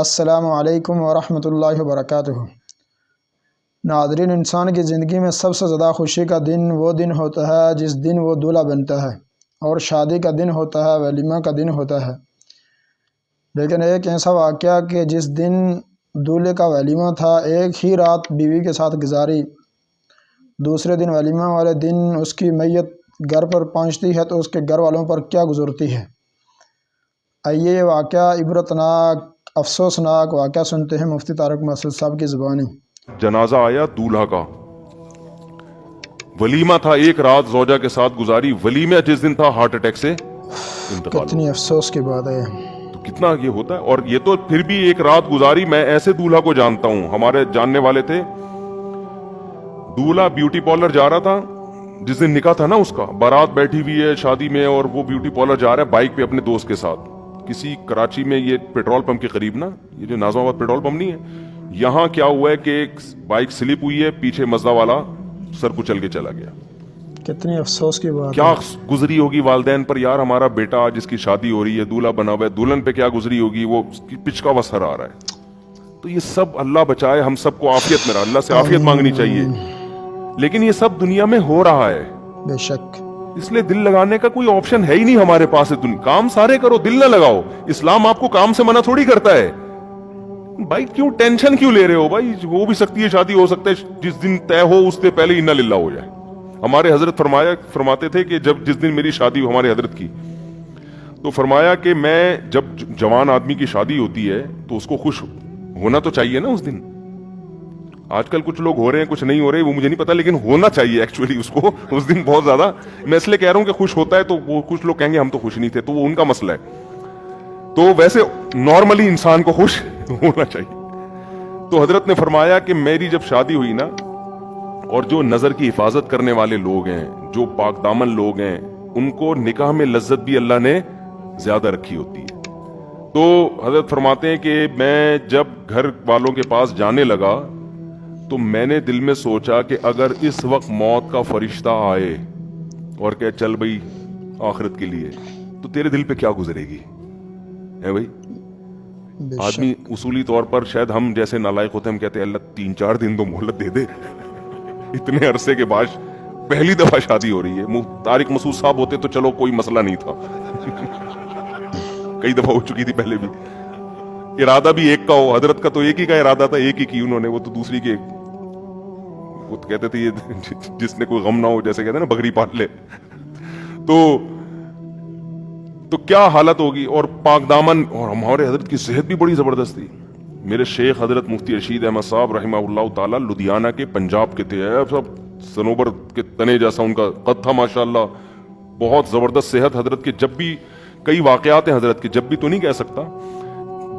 السلام علیکم ورحمۃ اللہ وبرکاتہ۔ ناظرین، انسان کی زندگی میں سب سے زیادہ خوشی کا دن وہ دن ہوتا ہے جس دن وہ دولہا بنتا ہے، اور شادی کا دن ہوتا ہے، ولیمہ کا دن ہوتا ہے۔ لیکن ایک ایسا واقعہ کہ جس دن دولہے کا ولیمہ تھا، ایک ہی رات بیوی کے ساتھ گزاری، دوسرے دن ولیمہ والے دن اس کی میت گھر پر پہنچتی ہے تو اس کے گھر والوں پر کیا گزرتی ہے۔ آئیے یہ واقعہ عبرتناک افسوسناک واقعہ سنتے ہیں مفتی طارق مسعود صاحب کی زبانی۔ جنازہ آیا دولہا کا، ولیمہ تھا، ایک رات زوجہ کے ساتھ گزاری، ولیمہ جس دن تھا ہارٹ اٹیک سے انتقال۔ کتنی افسوس کی بات ہے۔ تو کتنا یہ ہوتا ہے، اور یہ تو پھر بھی ایک رات گزاری۔ میں ایسے دولہا کو جانتا ہوں، ہمارے جاننے والے تھے، دولہا بیوٹی پارلر جا رہا تھا، جس دن نکاح تھا نا اس کا، بارات بیٹھی ہوئی ہے شادی میں، اور وہ بیوٹی پارلر جا رہا ہے بائک پہ اپنے دوست کے ساتھ، کسی کراچی میں، یہ پیٹرول پمپ کے قریب نا، یہ جو ناظم آباد پیٹرول پمپ نہیں ہے، یہاں کیا ہوا ہے کہ ایک بائک سلپ ہوئی ہے، پیچھے مزدہ والا سر کچل کے چلا گیا۔ کتنی افسوس کی بات کیا ہے۔ گزری ہوگی والدین پر، یار ہمارا بیٹا جس کی شادی ہو رہی ہے، دولہا بنا ہوا ہے، دلہن پہ کیا گزری ہوگی، وہ پچکا ہوا سر آ رہا ہے۔ تو یہ سب اللہ بچائے ہم سب کو عافیت میں رہا، اللہ سے عافیت مانگنی چاہیے، لیکن یہ سب دنیا میں ہو رہا ہے۔ بے شک، اس لیے دل لگانے کا کوئی آپشن ہے ہی نہیں ہمارے پاس۔ کام سارے کرو، دل نہ لگاؤ۔ اسلام آپ کو کام سے منع تھوڑی کرتا ہے۔ بھائی کیوں ٹینشن کیوں لے رہے ہو بھائی، ہو بھی سکتی ہے شادی، ہو سکتا ہے جس دن طے ہو اس سے پہلے انا للہ ہو جائے۔ ہمارے حضرت فرماتے تھے کہ جس دن میری شادی ہو، ہمارے حضرت کی، تو فرمایا کہ میں جب جوان آدمی کی شادی ہوتی ہے تو اس کو خوش ہونا تو چاہیے نا اس دن۔ آج کل کچھ لوگ ہو رہے ہیں، کچھ نہیں ہو رہے، وہ مجھے نہیں پتا، لیکن ہونا چاہیے ایکچولی اس کو اس دن بہت زیادہ۔ میں اس لیے کہہ رہا ہوں کہ خوش ہوتا ہے تو وہ کچھ لوگ کہیں گے ہم تو خوش نہیں تھے، تو وہ ان کا مسئلہ ہے۔ تو ویسے نارملی انسان کو خوش ہونا چاہیے۔ تو حضرت نے فرمایا کہ میری جب شادی ہوئی نا، اور جو نظر کی حفاظت کرنے والے لوگ ہیں، جو پاک دامن لوگ ہیں، ان کو نکاح میں لذت بھی اللہ نے زیادہ رکھی ہوتی ہے۔ تو حضرت فرماتے ہیں کہ میں جب گھر والوں کے پاس جانے لگا تو میں نے دل میں سوچا کہ اگر اس وقت موت کا فرشتہ آئے اور کہ چل بھئی آخرت کے لیے، تو تیرے دل پہ کیا گزرے گی؟ ہے بھائی، بے آدمی شک۔ اصولی طور پر شاید ہم جیسے نالائق ہوتے ہیں، ہم کہتے ہیں اللہ 3-4 دن تو مہلت دے دے۔ اتنے عرصے کے بعد پہلی دفعہ شادی ہو رہی ہے۔ طارق مسعود صاحب ہوتے تو چلو کوئی مسئلہ نہیں تھا، کئی دفعہ ہو چکی تھی پہلے بھی۔ ارادہ بھی ایک کا ہو، حضرت کا تو ایک ہی کا ارادہ تھا، ایک ہی کی انہوں نے، وہ تو دوسری کے، وہ تو کہتے تھے یہ جس نے کوئی غم نہ ہو، جیسے کہتے ہیں نا بکری پال لے۔ تو کیا حالت ہوگی، اور پاک دامن، اور ہمارے حضرت کی صحت بھی بڑی زبردست تھی۔ میرے شیخ حضرت مفتی رشید احمد صاحب رحمہ اللہ تعالی لدھیانہ کے، پنجاب کے تھے، سب سنوبر کے تنے جیسا ان کا قد تھا ماشاءاللہ، بہت زبردست صحت حضرت کے۔ جب بھی کئی واقعات ہیں حضرت کے، جب بھی تو نہیں کہہ سکتا،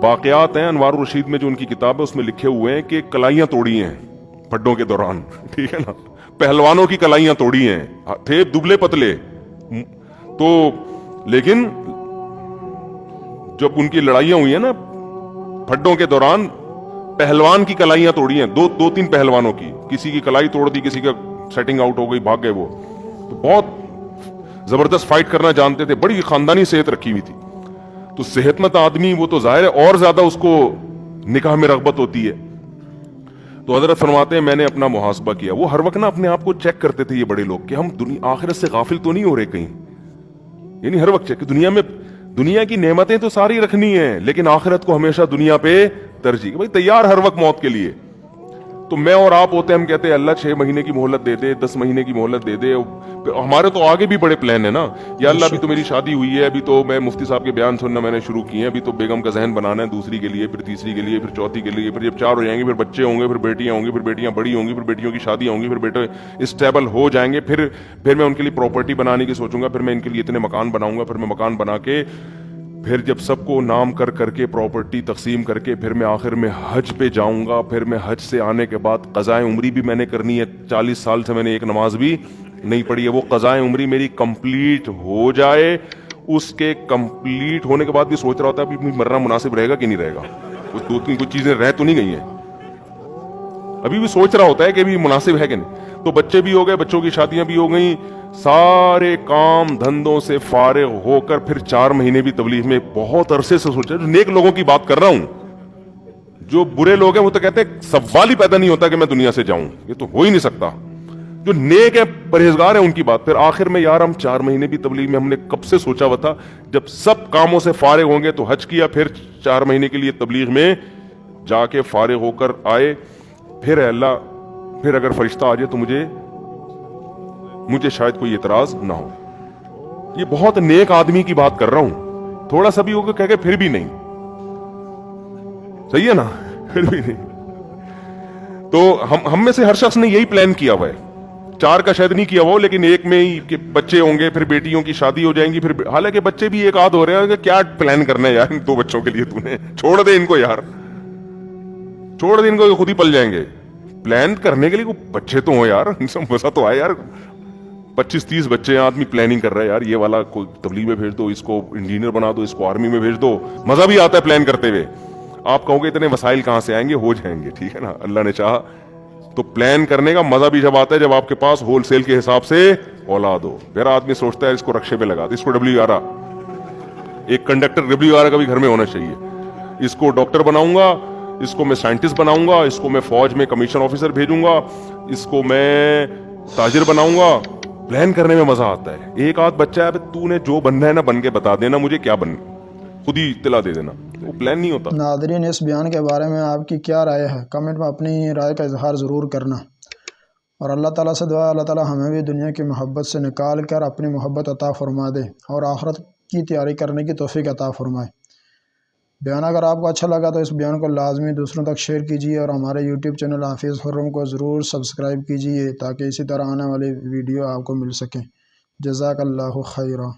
واقعات ہیں انوار الرشید میں جو ان کی کتاب ہے، اس میں لکھے ہوئے ہیں کہ کلائیاں توڑی ہیں پھڈوں کے دوران، ٹھیک ہے نا، پہلوانوں کی کلائیاں توڑی ہیں، تھے دبلے پتلے تو، لیکن جب ان کی لڑائیاں ہوئی ہیں نا پھڈوں کے دوران، پہلوان کی کلائیاں توڑی ہیں، 2-3 پہلوانوں کی، کسی کی کلائی توڑ دی، کسی کا سیٹنگ آؤٹ ہو گئی، بھاگ گئے وہ، تو بہت زبردست فائٹ کرنا جانتے تھے، بڑی خاندانی صحت رکھی ہوئی تھی۔ تو صحت مند آدمی وہ تو ظاہر ہے اور زیادہ اس کو نکاح میں رغبت ہوتی ہے۔ تو حضرت فرماتے ہیں میں نے اپنا محاسبہ کیا، وہ ہر وقت نا اپنے آپ کو چیک کرتے تھے یہ بڑے لوگ کہ ہم آخرت سے غافل تو نہیں ہو رہے کہیں، یعنی ہر وقت چیک، دنیا کی نعمتیں تو ساری رکھنی ہیں، لیکن آخرت کو ہمیشہ دنیا پہ ترجیح، بھائی تیار ہر وقت موت کے لیے۔ تو میں اور آپ ہوتے ہیں، ہم کہتے ہیں اللہ 6 مہینے کی مہلت دے دے، 10 مہینے کی مہلت دے دے، ہمارے تو آگے بھی بڑے پلان ہیں نا، یا اللہ ابھی تو میری شادی ہوئی ہے، ابھی تو میں مفتی صاحب کے بیان سننا میں نے شروع کیے ہیں، ابھی تو بیگم کا ذہن بنانا ہے دوسری کے لیے، پھر تیسری کے لیے، پھر چوتھی کے لیے، پھر جب 4 ہو جائیں گے پھر بچے ہوں گے، پھر بیٹیاں ہوں گی، پھر بیٹیاں بڑی ہوں گی، پھر بیٹیوں کی شادیاں ہوں گی، پھر بیٹے اسٹیبل ہو جائیں گے، پھر میں ان کے لیے پراپرٹی بنانے کی سوچوں گا، پھر میں ان کے لیے اتنے مکان بناؤں گا، پھر میں مکان بنا کے، پھر جب سب کو نام کر کے پراپرٹی تقسیم کر کے، پھر میں آخر میں حج پہ جاؤں گا، پھر میں حج سے آنے کے بعد قضائے عمری بھی میں نے کرنی ہے، 40 سال سے میں نے ایک نماز بھی نہیں پڑھی ہے، وہ قضائے عمری میری کمپلیٹ ہو جائے، اس کے کمپلیٹ ہونے کے بعد بھی سوچ رہا ہوتا ہے ابھی مرنا مناسب رہے گا کہ نہیں رہے گا، کچھ 2-3 کچھ چیزیں رہ تو نہیں گئی ہیں، ابھی بھی سوچ رہا ہوتا ہے کہ ابھی مناسب ہے کہ نہیں۔ تو بچے بھی ہو گئے، بچوں کی شادیاں بھی ہو گئیں، سارے کام دھندوں سے فارغ ہو کر پھر 4 مہینے بھی تبلیغ میں بہت عرصے سے سوچا، نیک لوگوں کی بات کر رہا ہوں، جو برے لوگ ہیں وہ تو کہتے ہیں سوال ہی پیدا نہیں ہوتا کہ میں دنیا سے جاؤں، یہ تو ہو ہی نہیں سکتا. جو نیک ہے پرہیزگار ہیں ان کی بات. پھر آخر میں یار ہم 4 مہینے بھی تبلیغ میں، ہم نے کب سے سوچا ہوا تھا جب سب کاموں سے فارغ ہوں گے تو حج کیا، پھر 4 مہینے کے لیے تبلیغ میں جا کے فارغ ہو کر آئے. پھر اے اللہ، پھر اگر فرشتہ آ جائے تو مجھے شاید کوئی اعتراض نہ ہو. یہ بہت نیک آدمی کی بات کر رہا ہوں. تھوڑا سا بھی ہوگا کہہ کے پھر بھی نہیں، صحیح ہے نا، پھر بھی نہیں. تو ہم میں سے ہر شخص نے یہی پلان کیا ہوا ہے. 4 کا شاید نہیں کیا ہوا لیکن ایک میں ہی کہ بچے ہوں گے، پھر بیٹیوں کی شادی ہو جائیں گی، پھر حالانکہ بچے بھی ایک آدھ ہو رہے ہیں کہ کیا پلان کرنا ہے یار 2 بچوں کے لیے. تو نے چھوڑ دے ان کو یار، چھوڑ دے ان کو، خود ہی پل جائیں گے. پلان کرنے کے لیے بچے تو ہوں یار، مزہ تو آئے یار. 25-30 بچے ہیں، آدمی پلاننگ کر رہا ہے یار، یہ والا کوئی تبلیغ میں بھیج دو، اس کو انجینئر بنا دو، اس کو آرمی میں بھیج دو. مزہ بھی آتا ہے پلان کرتے ہوئے. آپ کہو گے اتنے وسائل کہاں سے آئیں گے، ہو جائیں گے، ٹھیک ہے نا، اللہ نے چاہا. تو پلان کرنے کا مزہ بھی جب آتا ہے جب آپ کے پاس ہول سیل کے حساب سے اولاد ہو. پھر آدمی سوچتا ہے اس کو رکشے پہ لگا دے، اس کو WR، ایک کنڈکٹر WR کا بھی گھر میں ہونا چاہیے. اس کو ڈاکٹر بناؤں گا، اس کو میں سائنٹسٹ بناؤں گا، اس کو میں فوج میں کمیشن آفیسر بھیجوں گا، اس کو میں تاجر بناؤں گا. پلان کرنے میں مزہ آتا ہے. ایک آدھ بچہ ہے، تو نے جو بننا ہے نا بن کے بتا دینا مجھے کیا بن، خود ہی اطلاع دے دینا. وہ پلان نہیں ہوتا. ناظرین، اس بیان کے بارے میں آپ کی کیا رائے ہے؟ کمنٹ میں اپنی رائے کا اظہار ضرور کرنا. اور اللہ تعالیٰ سے دعا، اللہ تعالیٰ ہمیں بھی دنیا کی محبت سے نکال کر اپنی محبت عطا فرما دے اور آخرت کی تیاری کرنے کی توفیق عطا فرمائے. بیان اگر آپ کو اچھا لگا تو اس بیان کو لازمی دوسروں تک شیئر کیجیے اور ہمارے YouTube چینل حافظ خرم کو ضرور سبسکرائب کیجیے تاکہ اسی طرح آنے والی ویڈیو آپ کو مل سکیں. جزاک اللہ خیرہ.